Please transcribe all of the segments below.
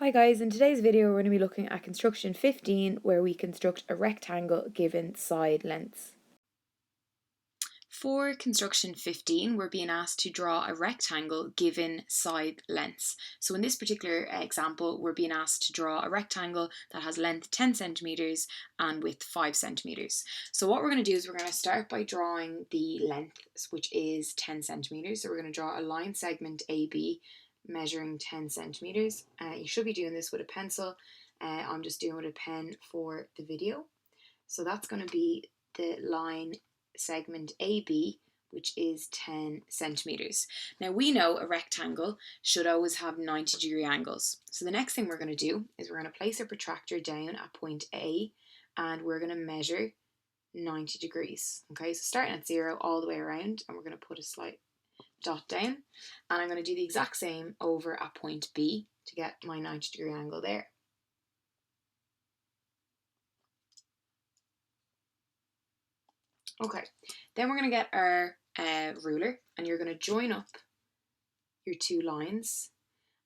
Hi guys, in today's video we're going to be looking at construction 15 where we construct a rectangle given side lengths. For construction 15, we're being asked to draw a rectangle given side lengths. So in this particular example, we're being asked to draw a rectangle that has length 10 centimeters and width 5 centimeters. So what we're going to do is we're going to start by drawing the length, which is 10 centimeters. So we're going to draw a line segment AB measuring 10 centimeters. You should be doing this with a pencil. I'm just doing it with a pen for the video. So that's going to be the line segment AB, which is 10 centimeters. Now we know a rectangle should always have 90-degree angles. So the next thing we're going to do is we're going to place a protractor down at point A and we're going to measure 90 degrees. Okay, so starting at 0 all the way around, and we're going to put a slight dot down, and I'm going to do the exact same over at point B to get my 90-degree angle there. Okay, then we're going to get our ruler, and you're going to join up your two lines,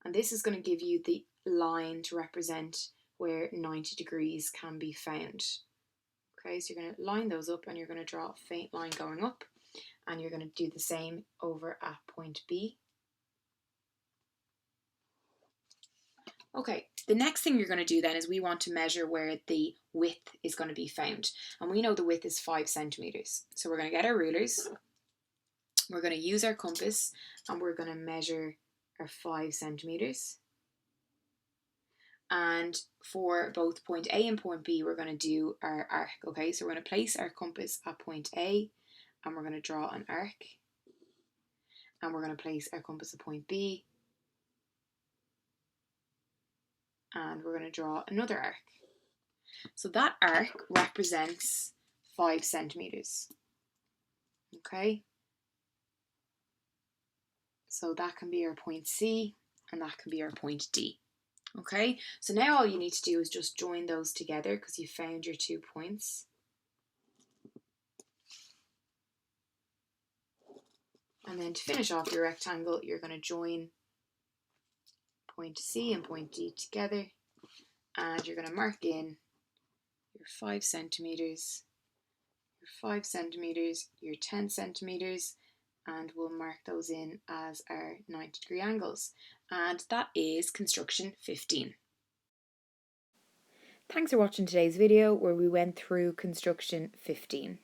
and this is going to give you the line to represent where 90 degrees can be found. Okay, so you're going to line those up and you're going to draw a faint line going up, and you're going to do the same over at point B. Okay, the next thing you're going to do then is we want to measure where the width is going to be found. And we know the width is 5 centimeters. So we're going to get our rulers, we're going to use our compass, and we're going to measure our 5 centimeters. And for both point A and point B, we're going to do our arc. Okay, so we're going to place our compass at point A, and we're going to draw an arc. And we're going to place our compass at point B, and we're going to draw another arc. So that arc represents 5 centimeters. Okay, so that can be our point C and that can be our point D. Okay, so now all you need to do is just join those together because you found your 2 points. And then to finish off your rectangle, you're going to join point C and point D together, and you're going to mark in your 5 centimeters, your 5 centimeters, your 10 centimeters, and we'll mark those in as our 90-degree angles. And that is construction 15. Thanks for watching today's video where we went through construction 15.